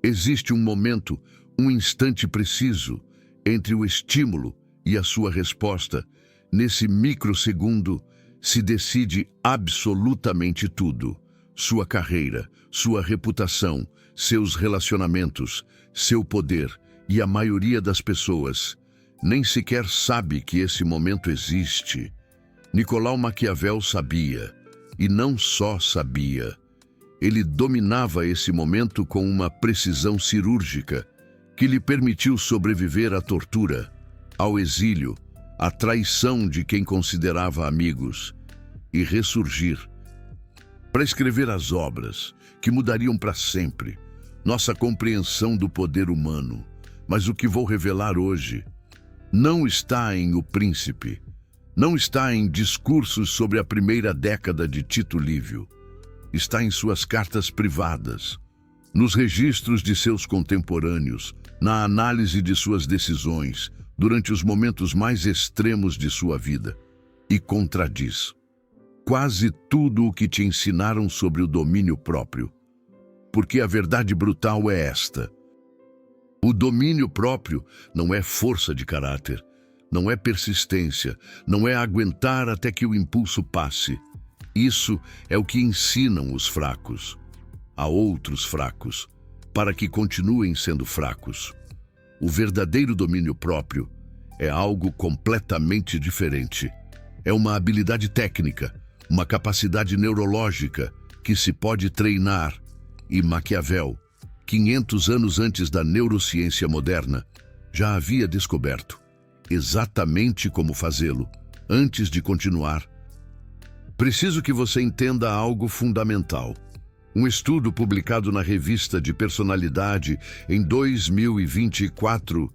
Existe um momento, um instante preciso entre o estímulo e a sua resposta. Nesse microsegundo se decide absolutamente tudo. Sua carreira, sua reputação, seus relacionamentos, seu poder, e a maioria das pessoas nem sequer sabe que esse momento existe. Nicolau Maquiavel sabia, e não só sabia. Ele dominava esse momento com uma precisão cirúrgica que lhe permitiu sobreviver à tortura, ao exílio, à traição de quem considerava amigos e ressurgir para escrever as obras que mudariam para sempre nossa compreensão do poder humano. Mas o que vou revelar hoje não está em O Príncipe, não está em discursos sobre a primeira década de Tito Livio. Está em suas cartas privadas, nos registros de seus contemporâneos, na análise de suas decisões durante os momentos mais extremos de sua vida, e contradiz quase tudo o que te ensinaram sobre o domínio próprio. Porque a verdade brutal é esta: o domínio próprio não é força de caráter, não é persistência, não é aguentar até que o impulso passe. Isso é o que ensinam os fracos a outros fracos, para que continuem sendo fracos. O verdadeiro domínio próprio é algo completamente diferente. É uma habilidade técnica, uma capacidade neurológica que se pode treinar. E Maquiavel, 500 anos antes da neurociência moderna, já havia descoberto exatamente como fazê-lo. Antes de continuar, preciso que você entenda algo fundamental. Um estudo publicado na Revista de Personalidade em 2024,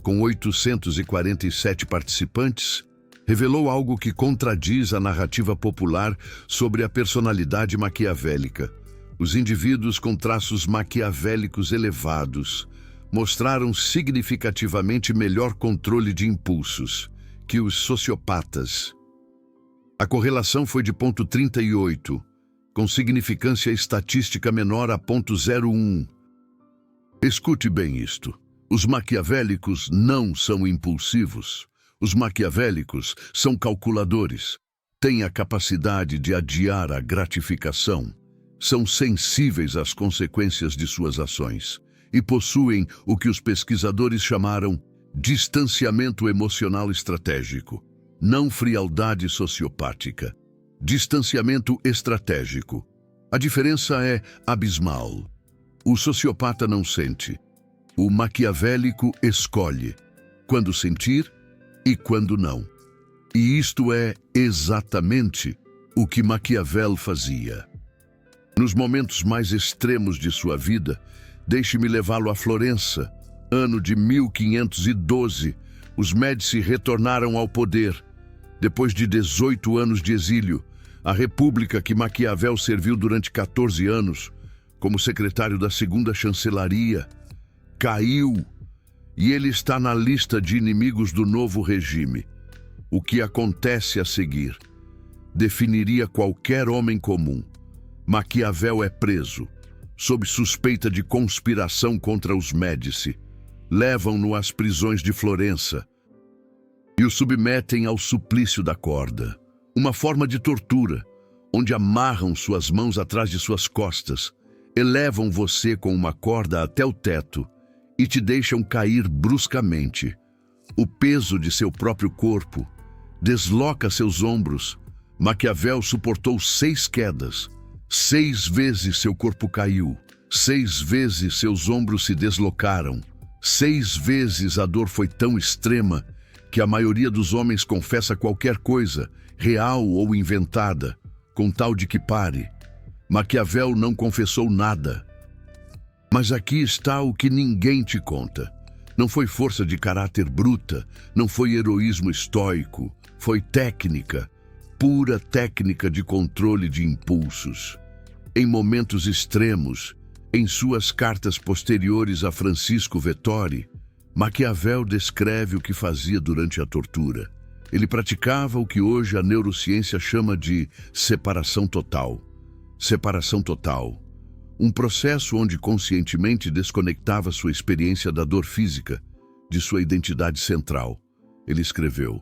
com 847 participantes, revelou algo que contradiz a narrativa popular sobre a personalidade maquiavélica. Os indivíduos com traços maquiavélicos elevados mostraram significativamente melhor controle de impulsos que os sociopatas. A correlação foi de 0,38, com significância estatística menor a 0,01. Escute bem isto. Os maquiavélicos não são impulsivos. Os maquiavélicos são calculadores. Têm a capacidade de adiar a gratificação. São sensíveis às consequências de suas ações e possuem o que os pesquisadores chamaram distanciamento emocional estratégico, não frialdade sociopática. Distanciamento estratégico. A diferença é abismal. O sociopata não sente. O maquiavélico escolhe quando sentir e quando não. E isto é exatamente o que Maquiavel fazia. Nos momentos mais extremos de sua vida, deixe-me levá-lo a Florença. Ano de 1512, os Médici retornaram ao poder. Depois de 18 anos de exílio, a república que Maquiavel serviu durante 14 anos, como secretário da segunda chancelaria, caiu, e ele está na lista de inimigos do novo regime. O que acontece a seguir definiria qualquer homem comum. Maquiavel é preso, sob suspeita de conspiração contra os Médici. Levam-no às prisões de Florença e o submetem ao suplício da corda, uma forma de tortura, onde amarram suas mãos atrás de suas costas, elevam você com uma corda até o teto e te deixam cair bruscamente. O peso de seu próprio corpo desloca seus ombros. Maquiavel suportou 6 quedas. 6 vezes seu corpo caiu. 6 vezes seus ombros se deslocaram. 6 vezes a dor foi tão extrema que a maioria dos homens confessa qualquer coisa, real ou inventada, com tal de que pare. Maquiavel não confessou nada. Mas aqui está o que ninguém te conta. Não foi força de caráter bruta, não foi heroísmo estoico, foi técnica, pura técnica de controle de impulsos. Em momentos extremos, em suas cartas posteriores a Francisco Vettori, Maquiavel descreve o que fazia durante a tortura. Ele praticava o que hoje a neurociência chama de separação total. Separação total. um processo onde conscientemente desconectava sua experiência da dor física de sua identidade central. Ele escreveu,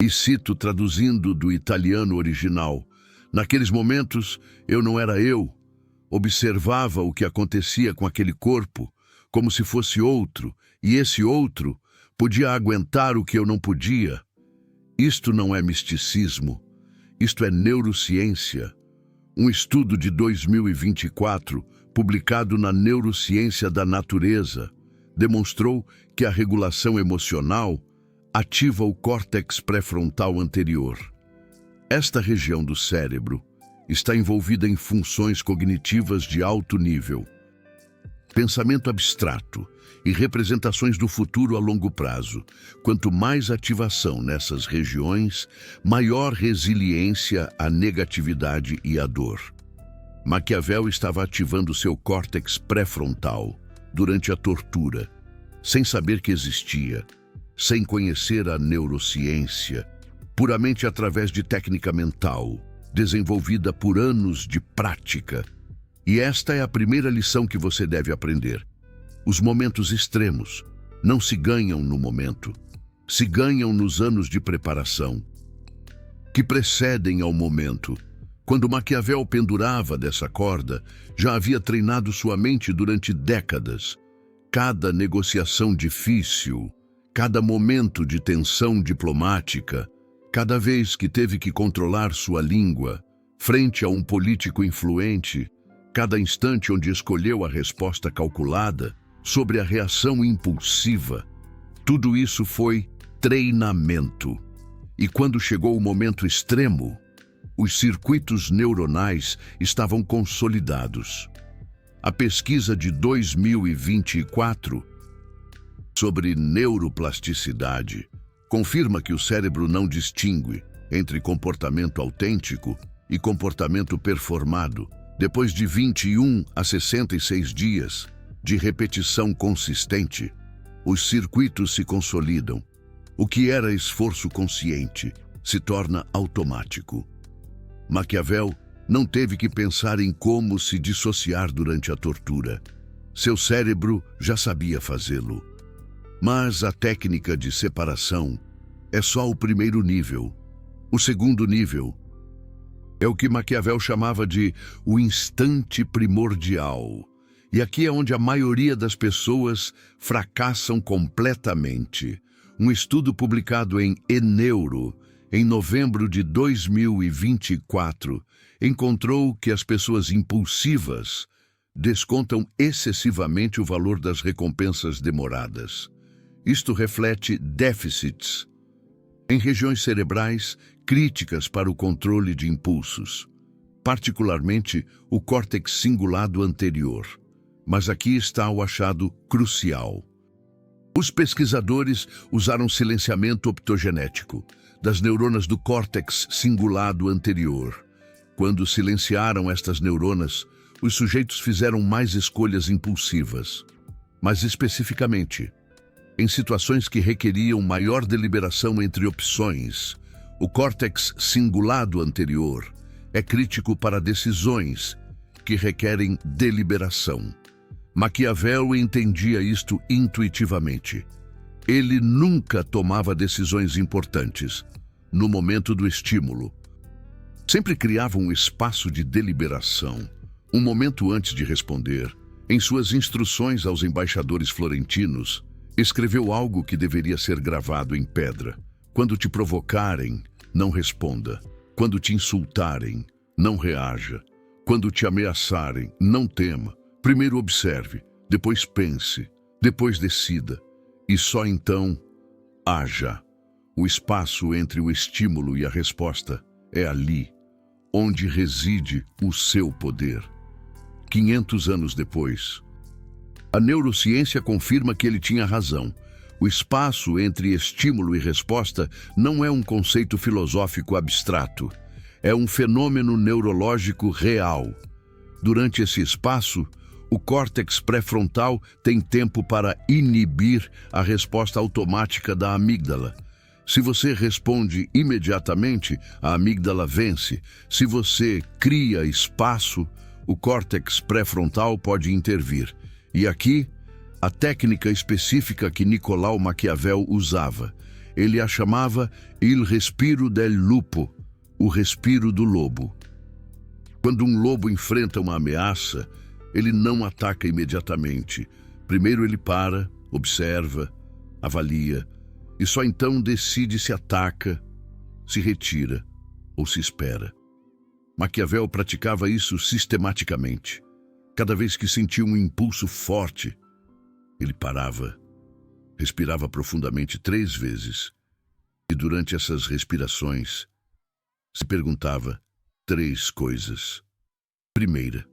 e cito traduzindo do italiano original, naqueles momentos eu não era eu, observava o que acontecia com aquele corpo como se fosse outro, e esse outro podia aguentar o que eu não podia. Isto não é misticismo, isto é neurociência. Um estudo de 2024, publicado na Neurociência da Natureza, demonstrou que a regulação emocional ativa o córtex pré-frontal anterior. Esta região do cérebro está envolvida em funções cognitivas de alto nível, pensamento abstrato e representações do futuro a longo prazo. Quanto mais ativação nessas regiões, maior resiliência à negatividade e à dor. Maquiavel estava ativando seu córtex pré-frontal durante a tortura, sem saber que existia, sem conhecer a neurociência, puramente através de técnica mental, desenvolvida por anos de prática. E esta é a primeira lição que você deve aprender. Os momentos extremos não se ganham no momento, se ganham nos anos de preparação que precedem ao momento. Quando Maquiavel pendurava dessa corda, já havia treinado sua mente durante décadas. Cada negociação difícil, cada momento de tensão diplomática, cada vez que teve que controlar sua língua frente a um político influente, cada instante onde escolheu a resposta calculada sobre a reação impulsiva, tudo isso foi treinamento. E quando chegou o momento extremo, os circuitos neuronais estavam consolidados. A pesquisa de 2024 sobre neuroplasticidade confirma que o cérebro não distingue entre comportamento autêntico e comportamento performado depois de 21 a 66 dias de repetição consistente. Os circuitos se consolidam. O que era esforço consciente se torna automático. Maquiavel não teve que pensar em como se dissociar durante a tortura. Seu cérebro já sabia fazê-lo. Mas a técnica de separação é só o primeiro nível. O segundo nível é o que Maquiavel chamava de o instante primordial. E aqui é onde a maioria das pessoas fracassam completamente. Um estudo publicado em eNeuro, em novembro de 2024, encontrou que as pessoas impulsivas descontam excessivamente o valor das recompensas demoradas. Isto reflete déficits em regiões cerebrais críticas para o controle de impulsos, particularmente o córtex cingulado anterior. Mas aqui está o achado crucial. Os pesquisadores usaram silenciamento optogenético das neuronas do córtex cingulado anterior. Quando silenciaram estas neuronas, os sujeitos fizeram mais escolhas impulsivas. Mais especificamente, em situações que requeriam maior deliberação entre opções, o córtex cingulado anterior é crítico para decisões que requerem deliberação. Maquiavel entendia isto intuitivamente. Ele nunca tomava decisões importantes no momento do estímulo. Sempre criava um espaço de deliberação, um momento antes de responder. Em suas instruções aos embaixadores florentinos, escreveu algo que deveria ser gravado em pedra. Quando te provocarem, não responda. Quando te insultarem, não reaja. Quando te ameaçarem, não tema. Primeiro observe, depois pense, depois decida, e só então haja. O espaço entre o estímulo e a resposta é ali, onde reside o seu poder. 500 anos depois, a neurociência confirma que ele tinha razão. O espaço entre estímulo e resposta não é um conceito filosófico abstrato, é um fenômeno neurológico real. Durante esse espaço, o córtex pré-frontal tem tempo para inibir a resposta automática da amígdala. Se você responde imediatamente, a amígdala vence. Se você cria espaço, o córtex pré-frontal pode intervir. E aqui, a técnica específica que Nicolau Maquiavel usava. Ele a chamava il respiro del lupo, o respiro do lobo. Quando um lobo enfrenta uma ameaça, ele não ataca imediatamente. Primeiro ele para, observa, avalia, e só então decide se ataca, se retira ou se espera. Maquiavel praticava isso sistematicamente. Cada vez que sentia um impulso forte, ele parava, respirava profundamente 3 vezes e durante essas respirações se perguntava 3 coisas. Primeira,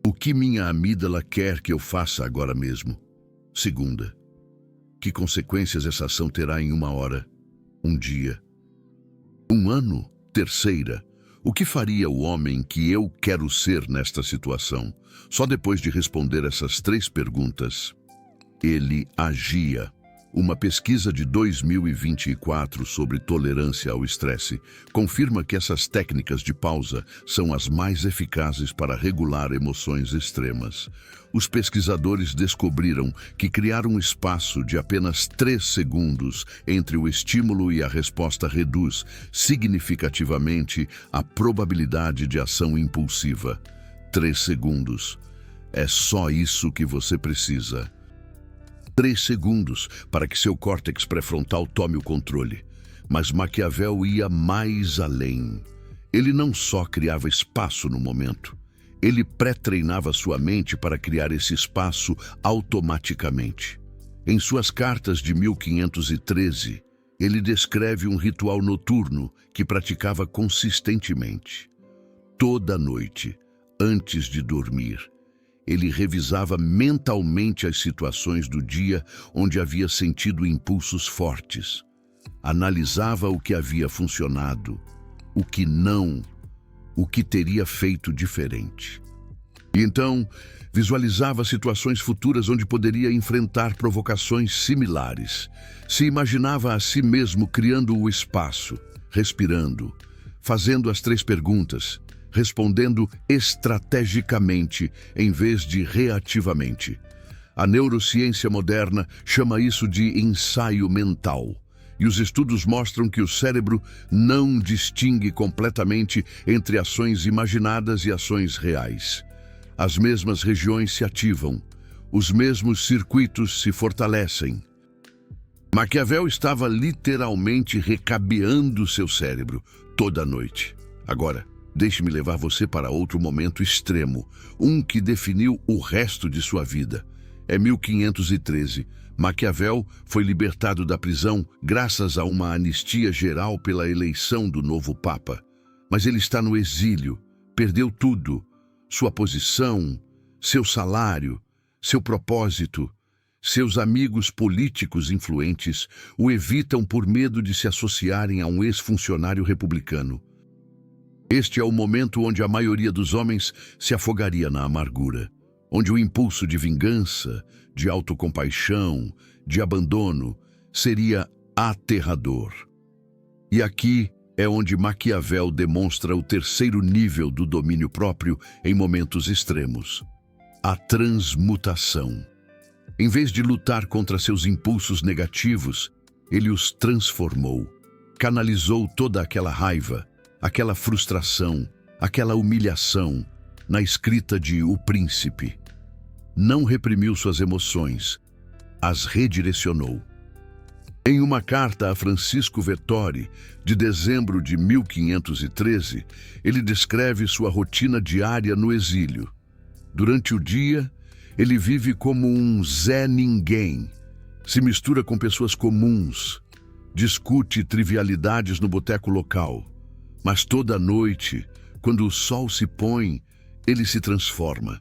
o que minha amígdala quer que eu faça agora mesmo? Segunda, que consequências essa ação terá em 1 hora, 1 dia, 1 ano? Terceira, o que faria o homem que eu quero ser nesta situação? Só depois de responder essas 3 perguntas, ele agia. Uma pesquisa de 2024 sobre tolerância ao estresse confirma que essas técnicas de pausa são as mais eficazes para regular emoções extremas. Os pesquisadores descobriram que criar um espaço de apenas 3 segundos entre o estímulo e a resposta reduz significativamente a probabilidade de ação impulsiva. 3 segundos. É só isso que você precisa. 3 segundos para que seu córtex pré-frontal tome o controle. Mas Maquiavel ia mais além. Ele não só criava espaço no momento, ele pré-treinava sua mente para criar esse espaço automaticamente. Em suas cartas de 1513, ele descreve um ritual noturno que praticava consistentemente. Toda noite, antes de dormir, ele revisava mentalmente as situações do dia onde havia sentido impulsos fortes. Analisava o que havia funcionado, o que não, o que teria feito diferente. E então, visualizava situações futuras onde poderia enfrentar provocações similares. Se imaginava a si mesmo criando o espaço, respirando, fazendo as 3 perguntas, respondendo estrategicamente em vez de reativamente. A neurociência moderna chama isso de ensaio mental. E os estudos mostram que o cérebro não distingue completamente entre ações imaginadas e ações reais. As mesmas regiões se ativam, os mesmos circuitos se fortalecem. Maquiavel estava literalmente recabeando seu cérebro toda noite. Agora, deixe-me levar você para outro momento extremo, um que definiu o resto de sua vida. É 1513. Maquiavel foi libertado da prisão graças a uma anistia geral pela eleição do novo Papa. Mas ele está no exílio, perdeu tudo: sua posição, seu salário, seu propósito. Seus amigos políticos influentes o evitam por medo de se associarem a um ex-funcionário republicano. Este é o momento onde a maioria dos homens se afogaria na amargura, onde o impulso de vingança, de autocompaixão, de abandono, seria aterrador. E aqui é onde Maquiavel demonstra o terceiro nível do domínio próprio em momentos extremos: a transmutação. Em vez de lutar contra seus impulsos negativos, ele os transformou, canalizou toda aquela raiva, aquela frustração, aquela humilhação na escrita de O Príncipe. Não reprimiu suas emoções, as redirecionou. Em uma carta a Francisco Vettori, de dezembro de 1513, ele descreve sua rotina diária no exílio. Durante o dia, ele vive como um Zé Ninguém, se mistura com pessoas comuns, discute trivialidades no boteco local. Mas toda noite, quando o sol se põe, ele se transforma.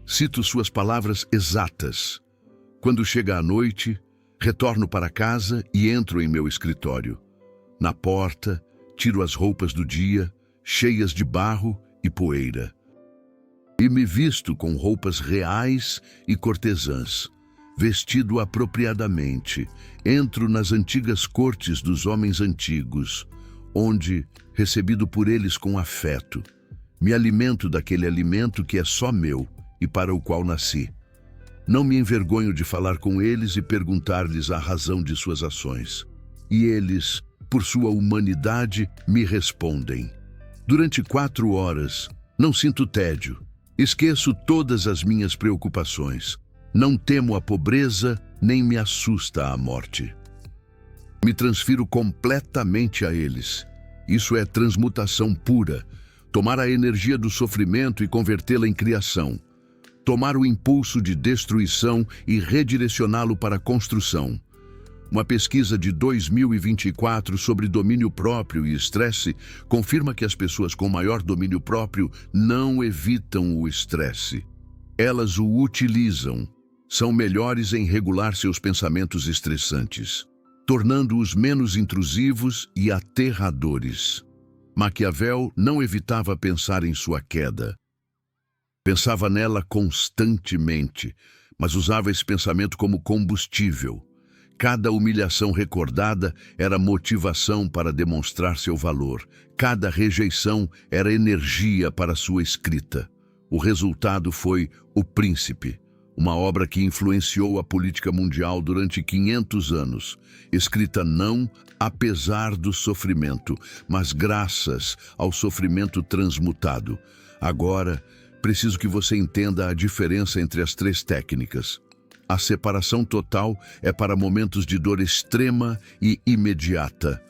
Cito suas palavras exatas: quando chega a noite, retorno para casa e entro em meu escritório. Na porta, tiro as roupas do dia, cheias de barro e poeira. E me visto com roupas reais e cortesãs. Vestido apropriadamente, entro nas antigas cortes dos homens antigos, onde, recebido por eles com afeto, Me alimento daquele alimento que é só meu e para o qual nasci. Não me envergonho de falar com eles e perguntar-lhes a razão de suas ações. E eles, por sua humanidade, me respondem. Durante 4 horas, não sinto tédio. Esqueço todas as minhas preocupações. Não temo a pobreza, nem me assusta a morte. Me transfiro completamente a eles. Isso é transmutação pura. Tomar a energia do sofrimento e convertê-la em criação. Tomar o impulso de destruição e redirecioná-lo para a construção. Uma pesquisa de 2024 sobre domínio próprio e estresse confirma que as pessoas com maior domínio próprio não evitam o estresse. Elas o utilizam. São melhores em regular seus pensamentos estressantes, tornando-os menos intrusivos e aterradores. Maquiavel não evitava pensar em sua queda. Pensava nela constantemente, mas usava esse pensamento como combustível. Cada humilhação recordada era motivação para demonstrar seu valor. Cada rejeição era energia para sua escrita. O resultado foi O Príncipe, uma obra que influenciou a política mundial durante 500 anos, escrita não apesar do sofrimento, mas graças ao sofrimento transmutado. Agora, preciso que você entenda a diferença entre as 3 técnicas. A separação total é para momentos de dor extrema e imediata.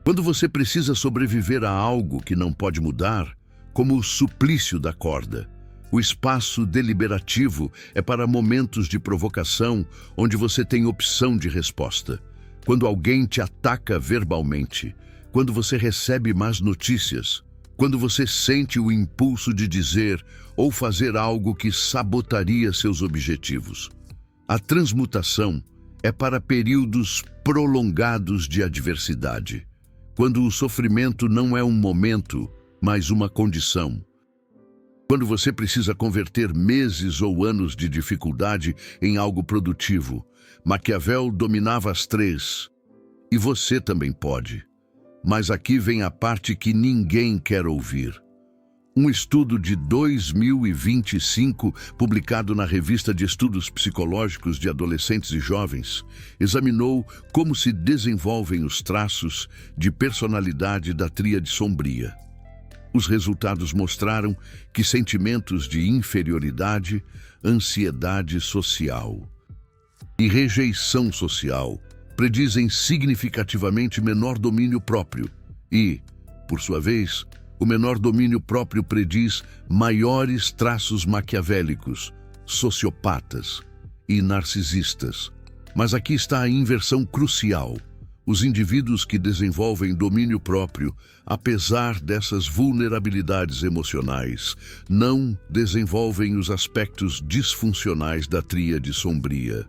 Quando você precisa sobreviver a algo que não pode mudar, como o suplício da corda. O espaço deliberativo é para momentos de provocação onde você tem opção de resposta. Quando alguém te ataca verbalmente, quando você recebe más notícias, quando você sente o impulso de dizer ou fazer algo que sabotaria seus objetivos. A transmutação é para períodos prolongados de adversidade, quando o sofrimento não é um momento, mas uma condição. Quando você precisa converter meses ou anos de dificuldade em algo produtivo, Maquiavel dominava as 3. E você também pode. Mas aqui vem a parte que ninguém quer ouvir. Um estudo de 2025, publicado na Revista de Estudos Psicológicos de Adolescentes e Jovens, examinou como se desenvolvem os traços de personalidade da tríade sombria. Os resultados mostraram que sentimentos de inferioridade, ansiedade social e rejeição social predizem significativamente menor domínio próprio e, por sua vez, o menor domínio próprio prediz maiores traços maquiavélicos, sociopatas e narcisistas. Mas aqui está a inversão crucial. Os indivíduos que desenvolvem domínio próprio, apesar dessas vulnerabilidades emocionais, não desenvolvem os aspectos disfuncionais da tríade sombria.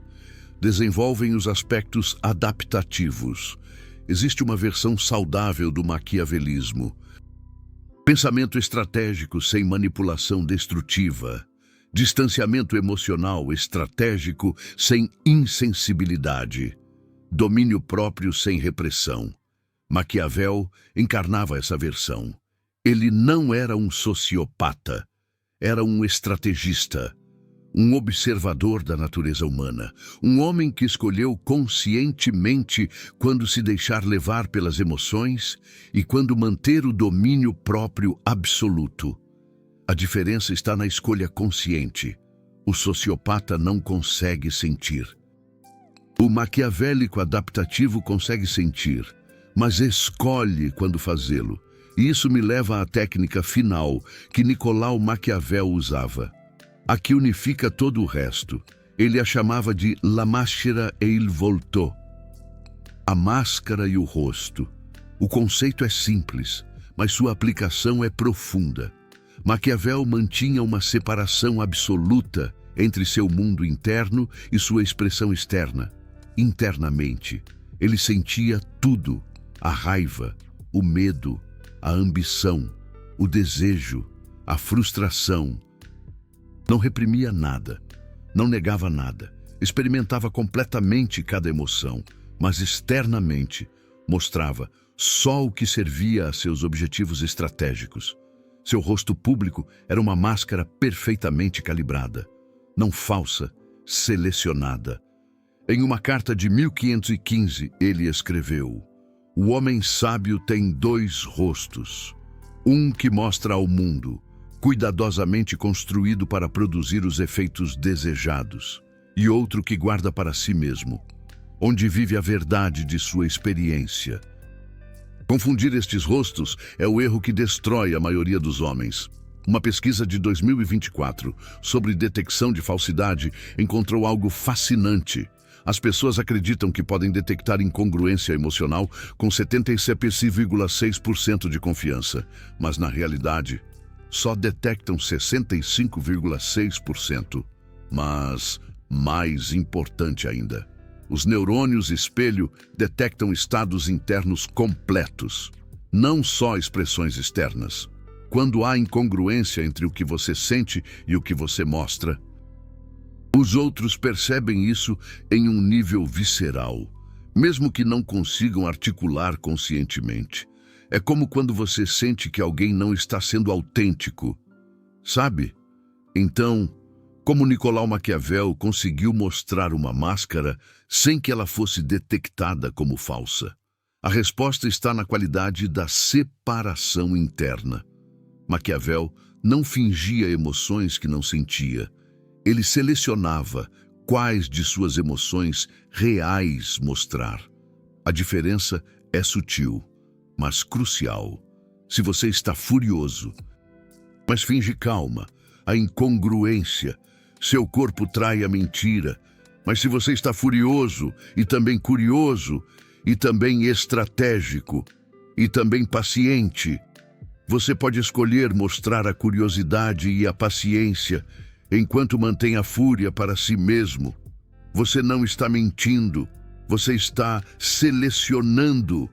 Desenvolvem os aspectos adaptativos. Existe uma versão saudável do maquiavelismo. Pensamento estratégico sem manipulação destrutiva. Distanciamento emocional estratégico sem insensibilidade. Domínio próprio sem repressão. Maquiavel encarnava essa versão. Ele não era um sociopata. Era um estrategista. Um observador da natureza humana, um homem que escolheu conscientemente quando se deixar levar pelas emoções e quando manter o domínio próprio absoluto. A diferença está na escolha consciente. O sociopata não consegue sentir. O maquiavélico adaptativo consegue sentir, mas escolhe quando fazê-lo. E isso me leva à técnica final que Nicolau Maquiavel usava. A que unifica todo o resto. Ele a chamava de La Máscara e il Volto. A máscara e o rosto. O conceito é simples, mas sua aplicação é profunda. Maquiavel mantinha uma separação absoluta entre seu mundo interno e sua expressão externa. Internamente, ele sentia tudo: a raiva, o medo, a ambição, o desejo, a frustração. Não reprimia nada, não negava nada, experimentava completamente cada emoção, mas externamente mostrava só o que servia a seus objetivos estratégicos. Seu rosto público era uma máscara perfeitamente calibrada, não falsa, selecionada. Em uma carta de 1515, ele escreveu: "O homem sábio tem dois rostos, um que mostra ao mundo, cuidadosamente construído para produzir os efeitos desejados, e outro que guarda para si mesmo, onde vive a verdade de sua experiência." Confundir estes rostos é o erro que destrói a maioria dos homens. Uma pesquisa de 2024 sobre detecção de falsidade encontrou algo fascinante. As pessoas acreditam que podem detectar incongruência emocional com 77,6% de confiança, mas na realidade só detectam 65,6%. Mas, mais importante ainda, os neurônios espelho detectam estados internos completos, não só expressões externas. Quando há incongruência entre o que você sente e o que você mostra, os outros percebem isso em um nível visceral, mesmo que não consigam articular conscientemente. É como quando você sente que alguém não está sendo autêntico, sabe? Então, como Nicolau Maquiavel conseguiu mostrar uma máscara sem que ela fosse detectada como falsa? A resposta está na qualidade da separação interna. Maquiavel não fingia emoções que não sentia. Ele selecionava quais de suas emoções reais mostrar. A diferença é sutil, mas crucial. Se você está furioso, mas finge calma, a incongruência, seu corpo trai a mentira. Mas se você está furioso, e também curioso, e também estratégico, e também paciente, você pode escolher mostrar a curiosidade e a paciência, enquanto mantém a fúria para si mesmo. Você não está mentindo, você está selecionando.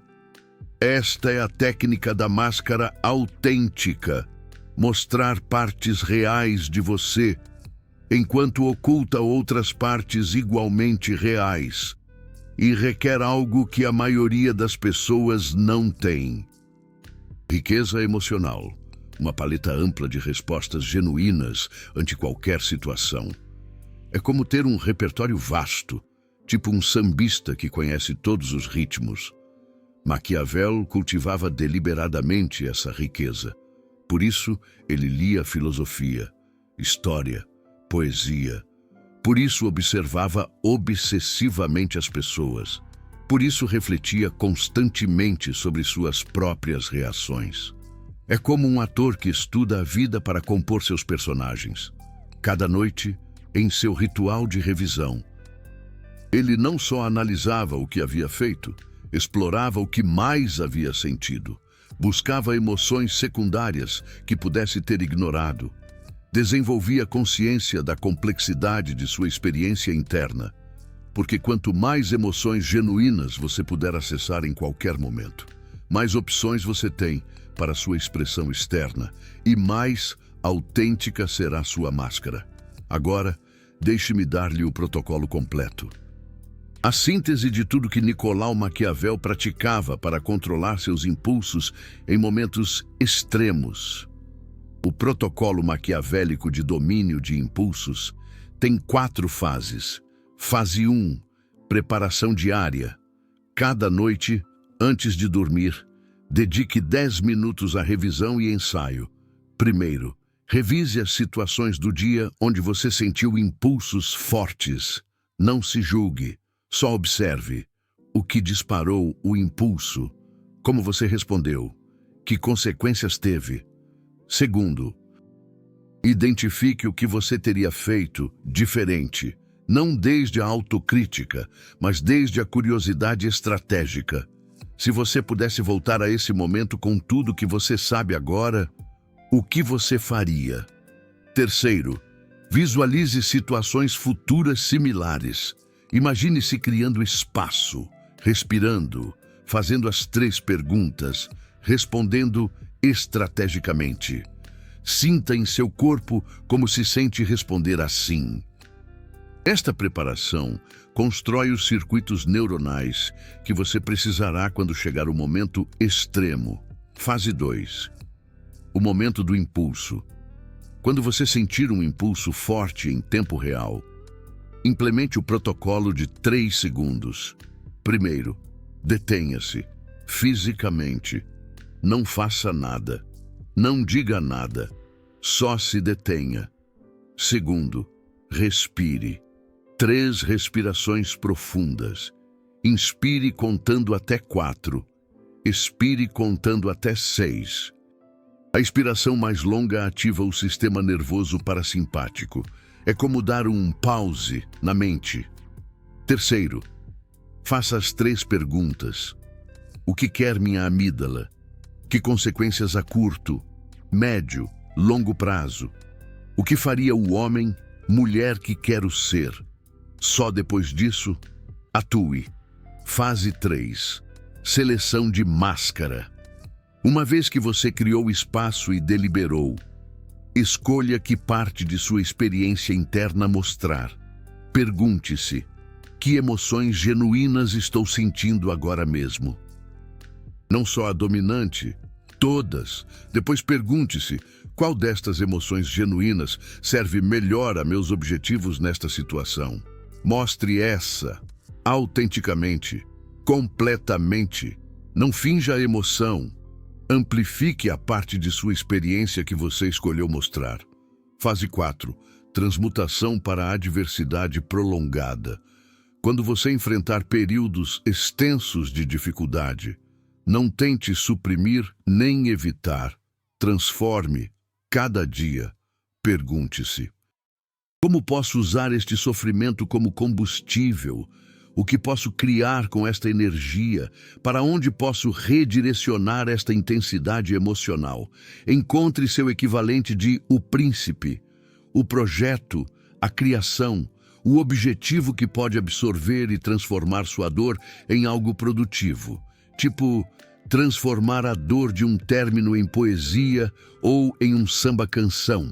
Esta é a técnica da máscara autêntica. Mostrar partes reais de você, enquanto oculta outras partes igualmente reais. E requer algo que a maioria das pessoas não tem: riqueza emocional. Uma paleta ampla de respostas genuínas ante qualquer situação. É como ter um repertório vasto, tipo um sambista que conhece todos os ritmos. Maquiavel cultivava deliberadamente essa riqueza. Por isso, ele lia filosofia, história, poesia. Por isso, observava obsessivamente as pessoas. Por isso, refletia constantemente sobre suas próprias reações. É como um ator que estuda a vida para compor seus personagens. Cada noite, em seu ritual de revisão, ele não só analisava o que havia feito, explorava o que mais havia sentido, buscava emoções secundárias que pudesse ter ignorado, desenvolvia consciência da complexidade de sua experiência interna, porque quanto mais emoções genuínas você puder acessar em qualquer momento, mais opções você tem para sua expressão externa e mais autêntica será sua máscara. Agora, deixe-me dar-lhe o protocolo completo. A síntese de tudo que Nicolau Maquiavel praticava para controlar seus impulsos em momentos extremos. O protocolo maquiavélico de domínio de impulsos tem 4 fases. Fase 1, preparação diária. Cada noite, antes de dormir, dedique 10 minutos à revisão e ensaio. Primeiro, revise as situações do dia onde você sentiu impulsos fortes. Não se julgue, só observe. O que disparou o impulso? Como você respondeu? Que consequências teve? Segundo, identifique o que você teria feito diferente, não desde a autocrítica, mas desde a curiosidade estratégica. Se você pudesse voltar a esse momento com tudo que você sabe agora, o que você faria? Terceiro, visualize situações futuras similares. Imagine-se criando espaço, respirando, fazendo as 3 perguntas, respondendo estrategicamente. Sinta em seu corpo como se sente responder assim. Esta preparação constrói os circuitos neuronais que você precisará quando chegar o momento extremo. Fase 2. o momento do impulso. Quando você sentir um impulso forte em tempo real, implemente o protocolo de 3 segundos. Primeiro, detenha-se fisicamente. Não faça nada. Não diga nada. Só se detenha. Segundo, respire. 3 respirações profundas. Inspire contando até 4. Expire contando até 6. A expiração mais longa ativa o sistema nervoso parasimpático. É como dar um pause na mente. Terceiro, faça as 3 perguntas. O que quer minha amígdala? Que consequências a curto, médio, longo prazo? O que faria o homem, mulher que quero ser? Só depois disso, atue. Fase 3. Seleção de máscara. Uma vez que você criou espaço e deliberou, escolha que parte de sua experiência interna mostrar. Pergunte-se: que emoções genuínas estou sentindo agora mesmo? Não só a dominante, todas. Depois pergunte-se: qual destas emoções genuínas serve melhor a meus objetivos nesta situação? Mostre essa, autenticamente, completamente. Não finja a emoção. Amplifique a parte de sua experiência que você escolheu mostrar. Fase 4. Transmutação para a adversidade prolongada. Quando você enfrentar períodos extensos de dificuldade, não tente suprimir nem evitar. Transforme cada dia. Pergunte-se: como posso usar este sofrimento como combustível? O que posso criar com esta energia? Para onde posso redirecionar esta intensidade emocional? Encontre seu equivalente de o príncipe, o projeto, a criação, o objetivo que pode absorver e transformar sua dor em algo produtivo. Tipo, transformar a dor de um término em poesia ou em um samba-canção.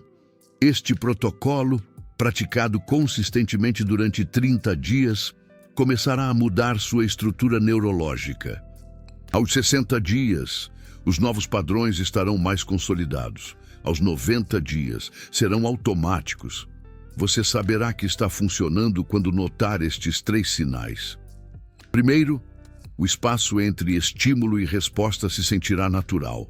Este protocolo, praticado consistentemente durante 30 dias, começará a mudar sua estrutura neurológica. Aos 60 dias, os novos padrões estarão mais consolidados. Aos 90 dias, serão automáticos. Você saberá que está funcionando quando notar estes 3 sinais. Primeiro, o espaço entre estímulo e resposta se sentirá natural.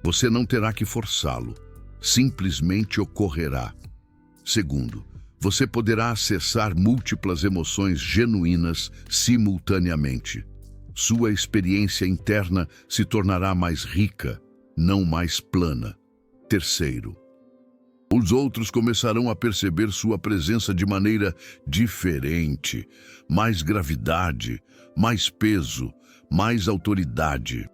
Você não terá que forçá-lo. Simplesmente ocorrerá. Segundo, você poderá acessar múltiplas emoções genuínas simultaneamente. Sua experiência interna se tornará mais rica, não mais plana. Terceiro, os outros começarão a perceber sua presença de maneira diferente, mais gravidade, mais peso, mais autoridade,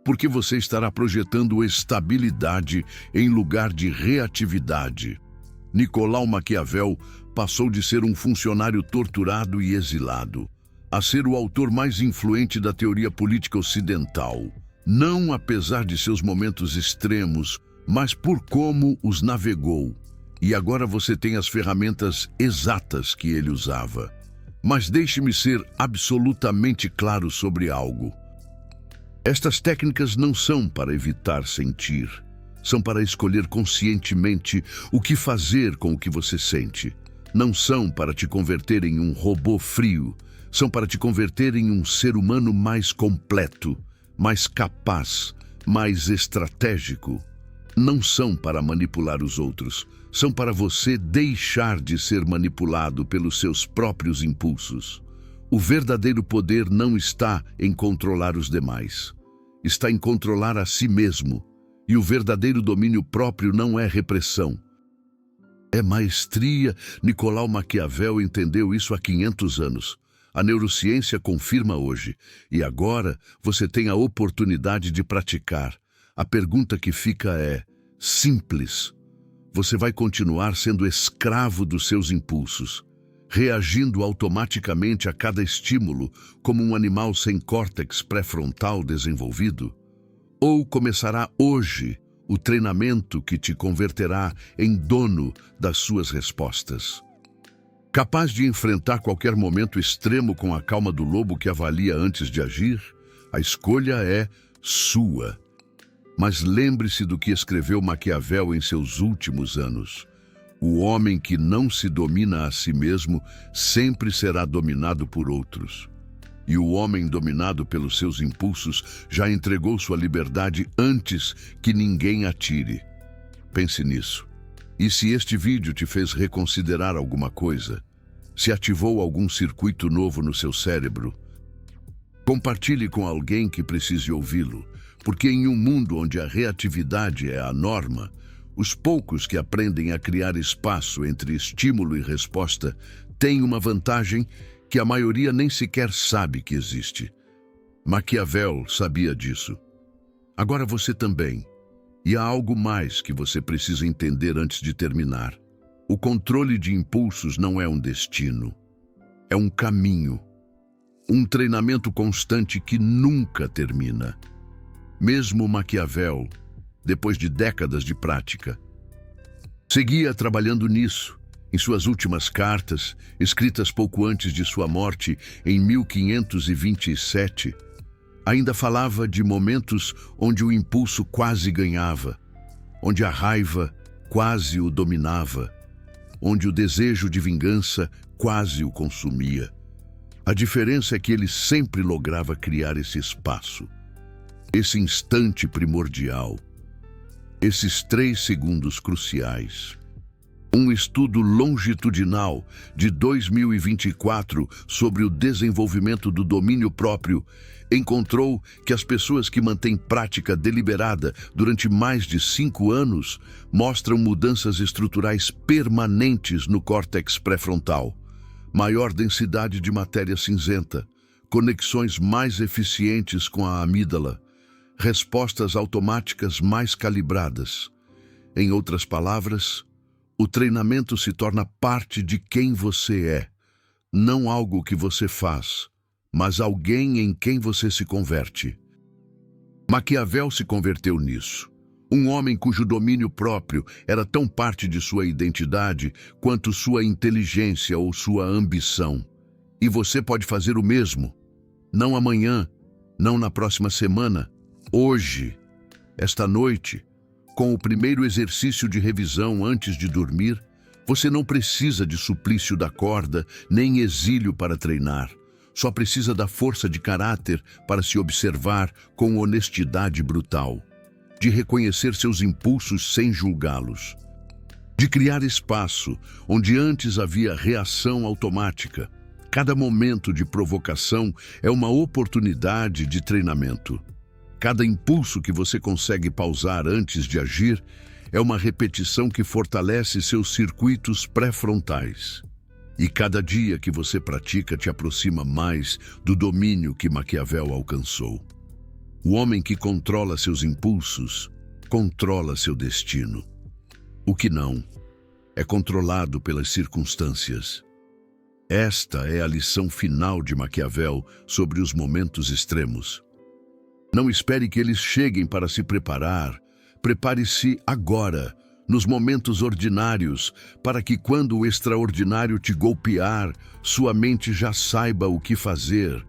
porque você estará projetando estabilidade em lugar de reatividade. Nicolau Maquiavel passou de ser um funcionário torturado e exilado a ser o autor mais influente da teoria política ocidental, não apesar de seus momentos extremos, mas por como os navegou. E agora você tem as ferramentas exatas que ele usava. Mas deixe-me ser absolutamente claro sobre algo. Estas técnicas não são para evitar sentir. São para escolher conscientemente o que fazer com o que você sente. Não são para te converter em um robô frio. São para te converter em um ser humano mais completo, mais capaz, mais estratégico. Não são para manipular os outros. São para você deixar de ser manipulado pelos seus próprios impulsos. O verdadeiro poder não está em controlar os demais. Está em controlar a si mesmo. E o verdadeiro domínio próprio não é repressão. É maestria. Nicolau Maquiavel entendeu isso há 500 anos. A neurociência confirma hoje. E agora você tem a oportunidade de praticar. A pergunta que fica é simples. Você vai continuar sendo escravo dos seus impulsos, reagindo automaticamente a cada estímulo como um animal sem córtex pré-frontal desenvolvido? Ou começará hoje o treinamento que te converterá em dono das suas respostas? Capaz de enfrentar qualquer momento extremo com a calma do lobo que avalia antes de agir? A escolha é sua. Mas lembre-se do que escreveu Maquiavel em seus últimos anos. O homem que não se domina a si mesmo sempre será dominado por outros. E o homem dominado pelos seus impulsos já entregou sua liberdade antes que ninguém a tire. Pense nisso. E se este vídeo te fez reconsiderar alguma coisa, se ativou algum circuito novo no seu cérebro, compartilhe com alguém que precise ouvi-lo, porque em um mundo onde a reatividade é a norma, os poucos que aprendem a criar espaço entre estímulo e resposta têm uma vantagem que a maioria nem sequer sabe que existe. Maquiavel sabia disso. Agora você também. E há algo mais que você precisa entender antes de terminar. O controle de impulsos não é um destino. É um caminho. Um treinamento constante que nunca termina. Mesmo Maquiavel, depois de décadas de prática, seguia trabalhando nisso. Em suas últimas cartas, escritas pouco antes de sua morte, em 1527, ainda falava de momentos onde o impulso quase ganhava, onde a raiva quase o dominava, onde o desejo de vingança quase o consumia. A diferença é que ele sempre lograva criar esse espaço, esse instante primordial, esses 3 segundos cruciais. Um estudo longitudinal de 2024 sobre o desenvolvimento do domínio próprio encontrou que as pessoas que mantêm prática deliberada durante mais de 5 anos mostram mudanças estruturais permanentes no córtex pré-frontal, maior densidade de matéria cinzenta, conexões mais eficientes com a amígdala, respostas automáticas mais calibradas. Em outras palavras, o treinamento se torna parte de quem você é, não algo que você faz, mas alguém em quem você se converte. Maquiavel se converteu nisso. Um homem cujo domínio próprio era tão parte de sua identidade quanto sua inteligência ou sua ambição. E você pode fazer o mesmo. Não amanhã, não na próxima semana, hoje, esta noite, com o primeiro exercício de revisão antes de dormir. Você não precisa de suplício da corda, nem exílio para treinar. Só precisa da força de caráter para se observar com honestidade brutal, de reconhecer seus impulsos sem julgá-los, de criar espaço onde antes havia reação automática. Cada momento de provocação é uma oportunidade de treinamento. Cada impulso que você consegue pausar antes de agir é uma repetição que fortalece seus circuitos pré-frontais. E cada dia que você pratica te aproxima mais do domínio que Maquiavel alcançou. O homem que controla seus impulsos, controla seu destino. O que não, é controlado pelas circunstâncias. Esta é a lição final de Maquiavel sobre os momentos extremos. Não espere que eles cheguem para se preparar. Prepare-se agora, nos momentos ordinários, para que quando o extraordinário te golpear, sua mente já saiba o que fazer.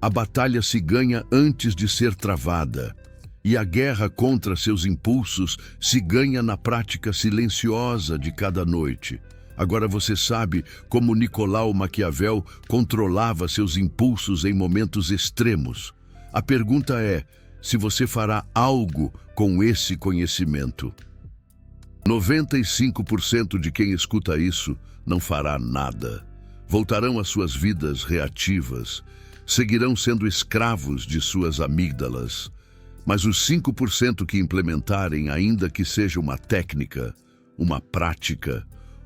A batalha se ganha antes de ser travada, e a guerra contra seus impulsos se ganha na prática silenciosa de cada noite. Agora você sabe como Nicolau Maquiavel controlava seus impulsos em momentos extremos. A pergunta é se você fará algo com esse conhecimento. 95% de quem escuta isso não fará nada. Voltarão às suas vidas reativas, seguirão sendo escravos de suas amígdalas. Mas os 5% que implementarem, ainda que seja uma técnica, uma prática,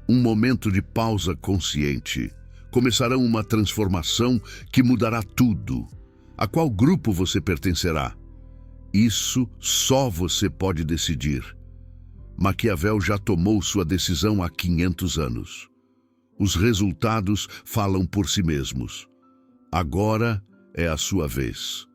um momento de pausa consciente, começarão uma transformação que mudará tudo. A qual grupo você pertencerá? Isso só você pode decidir. Maquiavel já tomou sua decisão há 500 anos. Os resultados falam por si mesmos. Agora é a sua vez.